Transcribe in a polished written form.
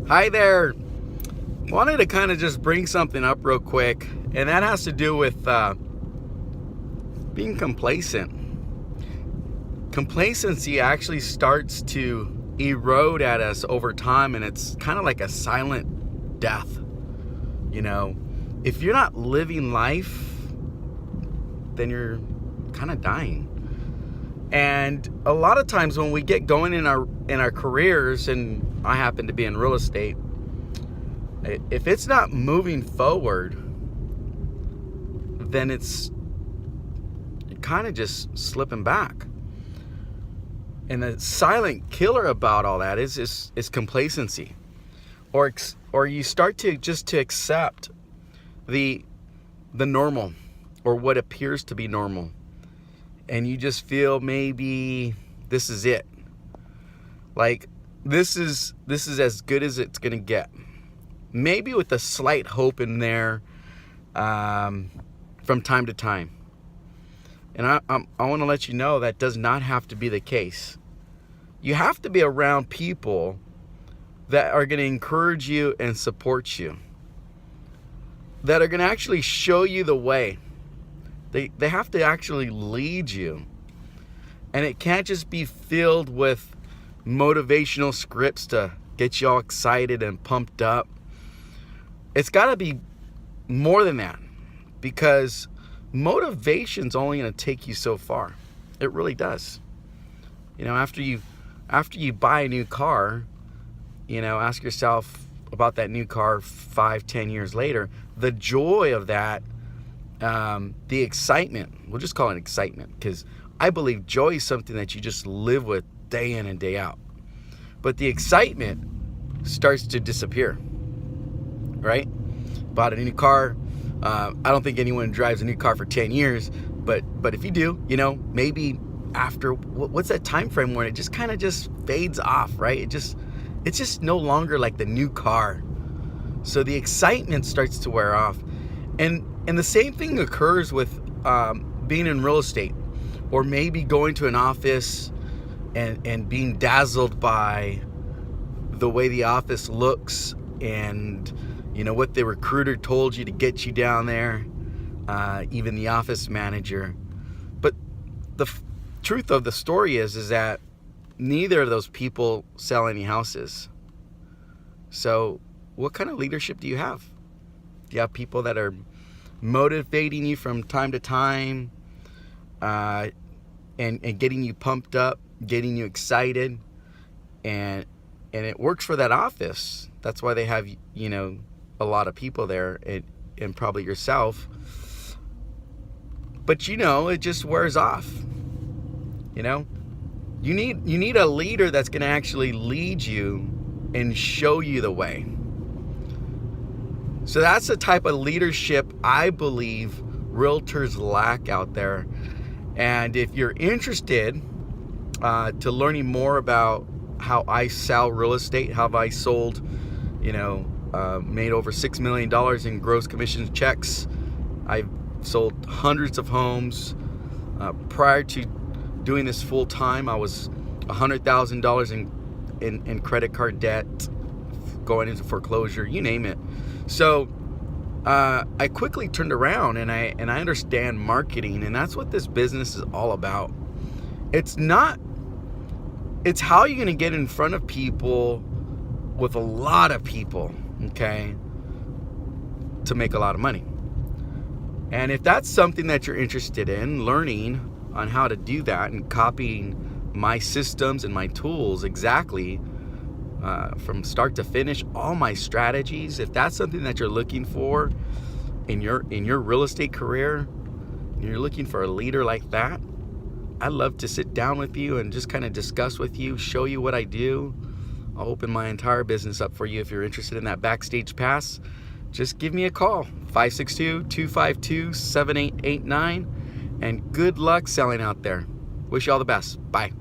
Hi there. Wanted to kind of just bring something up real quick, and that has to do with being complacent. Complacency actually starts to erode at us over time, and it's kind of like a silent death. You know, if you're not living life, then you're kind of dying. And a lot of times when we get going in our careers, and I happen to be in real estate, if it's not moving forward, then it's kind of just slipping back. And the silent killer about all that is complacency, or you start to accept the normal, or what appears to be normal, and you just feel maybe this is it. Like this is as good as it's gonna get. Maybe with a slight hope in there from time to time. And I want to let you know that does not have to be the case. You have to be around people that are going to encourage you and support you, that are going to actually show you the way. They have to actually lead you. And it can't just be filled with motivational scripts to get you all excited and pumped up. It's got to be more than that, because motivation's only going to take you so far. It really does. You know, after you buy a new car, you know, ask yourself about that new car 5-10 years later. The joy of that, the excitement, we'll just call it excitement, because I believe joy is something that you just live with day in and day out. But the excitement starts to disappear, right? Bought a new car. I don't think anyone drives a new car for 10 years, but if you do, you know, maybe after, what's that time frame when it just kind of just fades off, right? It's just no longer like the new car. So the excitement starts to wear off. And the same thing occurs with being in real estate, or maybe going to an office and being dazzled by the way the office looks, and you know what the recruiter told you to get you down there, even the office manager. But the truth of the story is that neither of those people sell any houses. So what kind of leadership do you have? Do you have people that are motivating you from time to time, and getting you pumped up, getting you excited, and it works for that office? That's why they have, you know, a lot of people there, and probably yourself. But you know, it just wears off. You know, you need a leader that's going to actually lead you and show you the way. So that's the type of leadership I believe realtors lack out there. And if you're interested to learning more about how I sell real estate, how have I sold, you know, made over $6 million in gross commission checks. I've sold hundreds of homes. Prior to doing this full time, I was $100,000 in credit card debt, going into foreclosure, you name it. So I quickly turned around, and I understand marketing, and that's what this business is all about. It's how you're going to get in front of people, with a lot of people, okay, to make a lot of money. And if that's something that you're interested in learning on how to do that, and copying my systems and my tools exactly from start to finish, all my strategies, if that's something that you're looking for in your real estate career, and you're looking for a leader like that, I'd love to sit down with you and just kind of discuss with you, show you what I do. I'll open my entire business up for you. If you're interested in that backstage pass, just give me a call, 562-252-7889, and good luck selling out there. Wish you all the best. Bye.